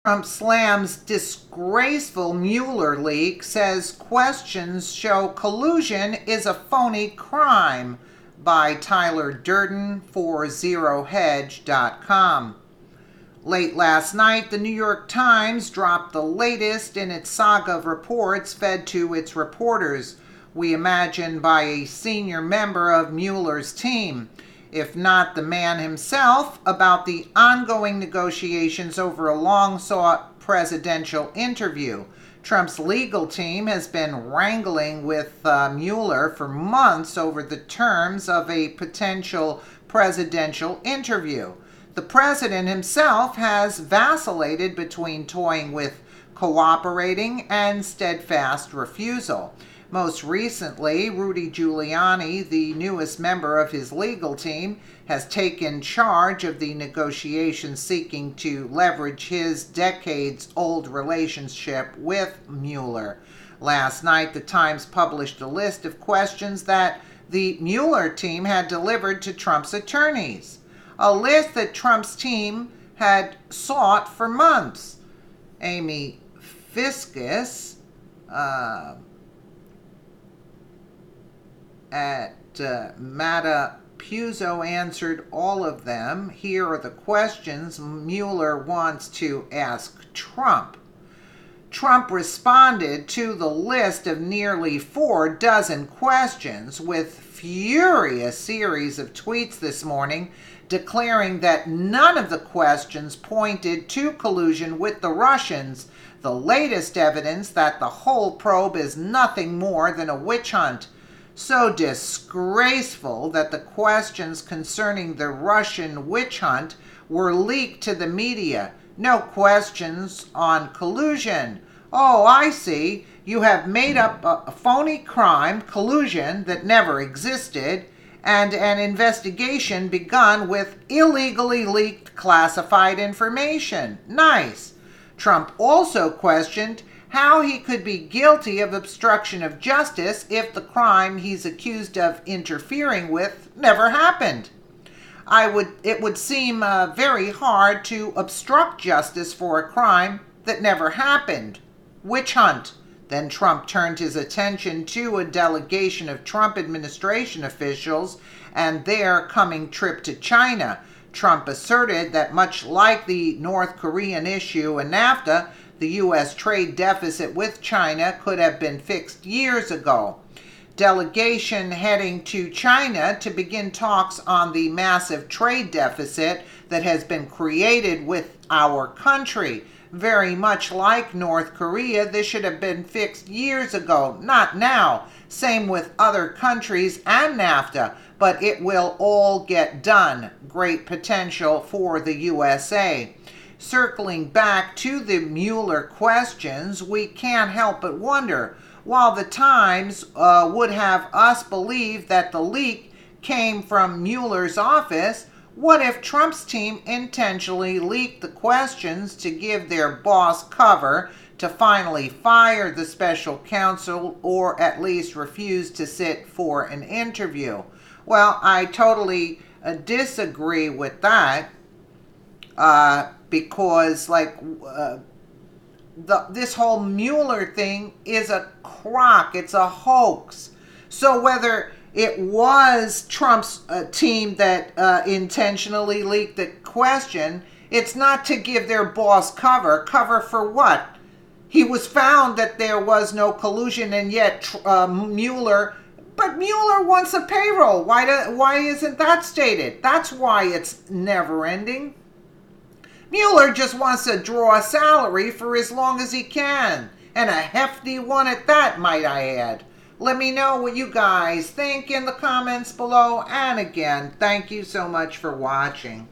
Trump slams disgraceful Mueller leak, says questions show collusion is a phony crime, by Tyler Durden for ZeroHedge.com. Late last night, the New York Times dropped the latest in its saga of reports fed to its reporters, we imagine by a senior member of Mueller's team, if not the man himself, about the ongoing negotiations over a long-sought presidential interview. Trump's legal team has been wrangling with Mueller for months over the terms of a potential presidential interview. The president himself has vacillated between toying with cooperating and steadfast refusal. Most recently, Rudy Giuliani, the newest member of his legal team, has taken charge of the negotiations seeking to leverage his decades-old relationship with Mueller. Last night, the Times published a list of questions that the Mueller team had delivered to Trump's attorneys, a list that Trump's team had sought for months. Amy Fiscus, at Matapuzzo answered all of them. Here are the questions Mueller wants to ask Trump. Trump responded to the list of nearly 4 dozen questions with furious series of tweets this morning, declaring that none of the questions pointed to collusion with the Russians, the latest evidence that the whole probe is nothing more than a witch hunt. So disgraceful that the questions concerning the Russian witch hunt were leaked to the media. No questions on collusion. Oh, I see. You have made up a phony crime, collusion, that never existed, and an investigation begun with illegally leaked classified information. Nice. Trump also questioned how he could be guilty of obstruction of justice if the crime he's accused of interfering with never happened. It would seem very hard to obstruct justice for a crime that never happened. Witch hunt. Then Trump turned his attention to a delegation of Trump administration officials and their coming trip to China. Trump asserted that much like the North Korean issue and NAFTA, the U.S. trade deficit with China could have been fixed years ago. Delegation heading to China to begin talks on the massive trade deficit that has been created with our country. Very much like North Korea, this should have been fixed years ago, not now. Same with other countries and NAFTA, but it will all get done. Great potential for the USA. Circling back to the Mueller questions, we can't help but wonder, while the Times would have us believe that the leak came from Mueller's office, what if Trump's team intentionally leaked the questions to give their boss cover to finally fire the special counsel or at least refuse to sit for an interview? Well, I totally disagree with that. Because this whole Mueller thing is a crock, it's a hoax. So whether it was Trump's team that intentionally leaked the question, it's not to give their boss cover. Cover for what? He was found that there was no collusion, and yet Mueller wants a payroll. Why isn't that stated? That's why it's never ending. Mueller just wants to draw a salary for as long as he can, and a hefty one at that, might I add. Let me know what you guys think in the comments below, and again, thank you so much for watching.